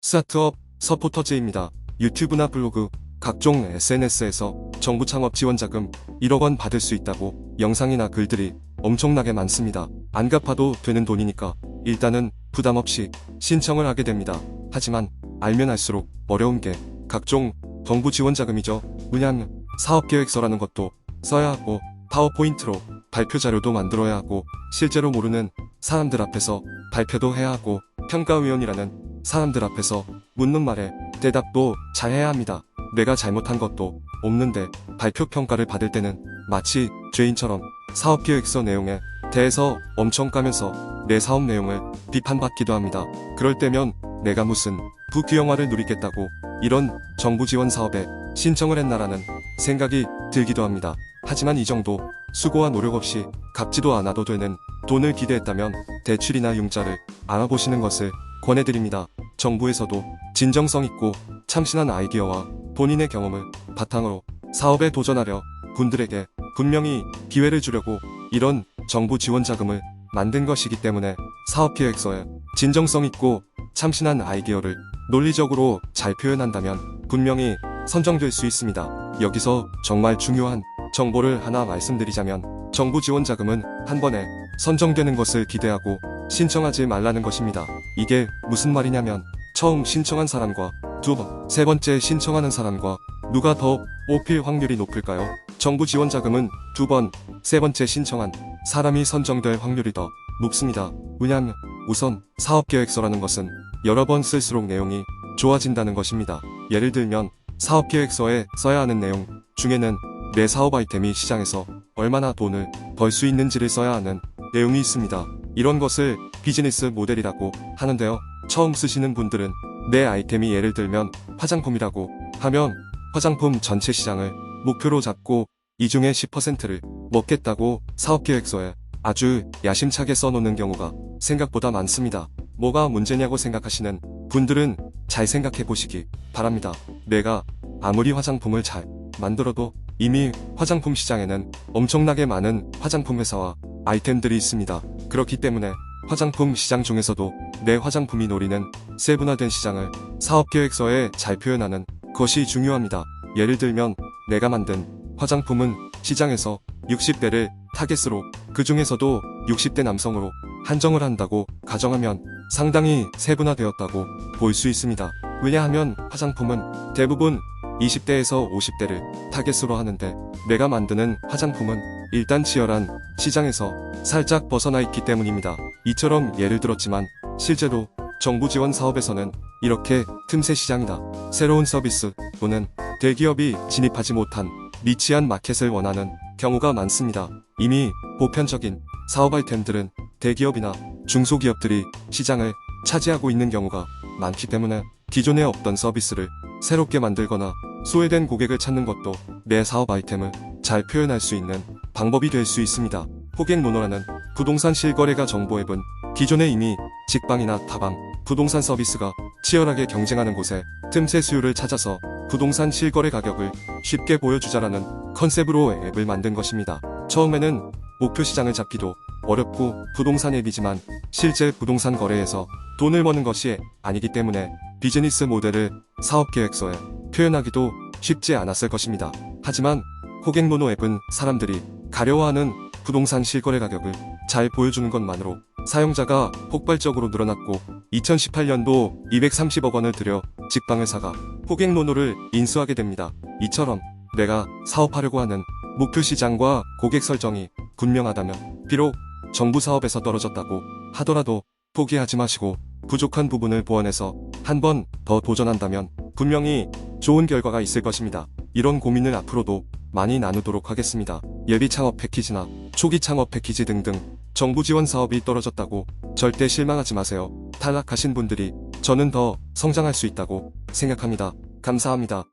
스타트업 서포터즈입니다. 유튜브나 블로그, 각종 SNS에서 정부 창업 지원 자금 1억 원 받을 수 있다고 영상이나 글들이 엄청나게 많습니다. 안 갚아도 되는 돈이니까 일단은 부담 없이 신청을 하게 됩니다. 하지만 알면 알수록 어려운 게 각종 정부 지원 자금이죠. 왜냐하면 사업계획서라는 것도 써야 하고 파워포인트로 발표 자료도 만들어야 하고 실제로 모르는 사람들 앞에서 발표도 해야 하고 평가위원이라는 사람들 앞에서 묻는 말에 대답도 잘해야 합니다. 내가 잘못한 것도 없는데 발표 평가를 받을 때는 마치 죄인처럼 사업계획서 내용에 대해서 엄청 까면서 내 사업 내용을 비판받기도 합니다. 그럴 때면 내가 무슨 부귀영화를 누리겠다고 이런 정부 지원 사업에 신청을 했나라는 생각이 들기도 합니다. 하지만 이 정도 수고와 노력 없이 갚지도 않아도 되는 돈을 기대했다면 대출이나 융자를 알아보시는 것을 권해드립니다. 정부에서도 진정성 있고 참신한 아이디어와 본인의 경험을 바탕으로 사업에 도전하려 분들에게 분명히 기회를 주려고 이런 정부 지원 자금을 만든 것이기 때문에 사업계획서에 진정성 있고 참신한 아이디어를 논리적으로 잘 표현한다면 분명히 선정될 수 있습니다. 여기서 정말 중요한 정보를 하나 말씀드리자면 정부 지원 자금은 한 번에 선정되는 것을 기대하고 신청하지 말라는 것입니다. 이게 무슨 말이냐면 처음 신청한 사람과 두 번, 세 번째 신청하는 사람과 누가 더 뽑힐 확률이 높을까요? 정부 지원 자금은 두 번, 세 번째 신청한 사람이 선정될 확률이 더 높습니다. 왜냐하면 우선 사업계획서라는 것은 여러 번 쓸수록 내용이 좋아진다는 것입니다. 예를 들면 사업계획서에 써야 하는 내용 중에는 내 사업 아이템이 시장에서 얼마나 돈을 벌 수 있는지를 써야 하는 내용이 있습니다. 이런 것을 비즈니스 모델이라고 하는데요. 처음 쓰시는 분들은 내 아이템이 예를 들면 화장품이라고 하면 화장품 전체 시장을 목표로 잡고 이 중에 10%를 먹겠다고 사업계획서에 아주 야심차게 써놓는 경우가 생각보다 많습니다. 뭐가 문제냐고 생각하시는 분들은 잘 생각해 보시기 바랍니다. 내가 아무리 화장품을 잘 만들어도 이미 화장품 시장에는 엄청나게 많은 화장품 회사와 아이템들이 있습니다. 그렇기 때문에 화장품 시장 중에서도 내 화장품이 노리는 세분화된 시장을 사업계획서에 잘 표현하는 것이 중요합니다. 예를 들면 내가 만든 화장품은 시장에서 60대를 타겟으로 그 중에서도 60대 남성으로 한정을 한다고 가정하면 상당히 세분화되었다고 볼 수 있습니다. 왜냐하면 화장품은 대부분 20대에서 50대를 타겟으로 하는데 내가 만드는 화장품은 일단 치열한 시장에서 살짝 벗어나 있기 때문입니다. 이처럼 예를 들었지만 실제로 정부 지원 사업에서는 이렇게 틈새 시장이다, 새로운 서비스 또는 대기업이 진입하지 못한 니치한 마켓을 원하는 경우가 많습니다. 이미 보편적인 사업 아이템들은 대기업이나 중소기업들이 시장을 차지하고 있는 경우가 많기 때문에 기존에 없던 서비스를 새롭게 만들거나 소외된 고객을 찾는 것도 내 사업 아이템을 잘 표현할 수 있는 방법이 될 수 있습니다. 호객노노라는 부동산 실거래가 정보 앱은 기존에 이미 직방이나 다방, 부동산 서비스가 치열하게 경쟁하는 곳에 틈새 수요를 찾아서 부동산 실거래 가격을 쉽게 보여주자라는 컨셉으로 앱을 만든 것입니다. 처음에는 목표 시장을 잡기도 어렵고 부동산 앱이지만 실제 부동산 거래에서 돈을 버는 것이 아니기 때문에 비즈니스 모델을 사업계획서에 표현하기도 쉽지 않았을 것입니다. 하지만 호객노노 앱은 사람들이 가려워하는 부동산 실거래 가격을 잘 보여주는 것만으로 사용자가 폭발적으로 늘어났고 2018년도 230억 원을 들여 직방회사가 호객노노를 인수하게 됩니다. 이처럼 내가 사업하려고 하는 목표 시장과 고객 설정이 분명하다면 비록 정부 사업에서 떨어졌다고 하더라도 포기하지 마시고 부족한 부분을 보완해서 한 번 더 도전한다면 분명히 좋은 결과가 있을 것입니다. 이런 고민을 앞으로도 많이 나누도록 하겠습니다. 예비 창업 패키지나 초기 창업 패키지 등등 정부 지원 사업이 떨어졌다고 절대 실망하지 마세요. 탈락하신 분들이 저는 더 성장할 수 있다고 생각합니다. 감사합니다.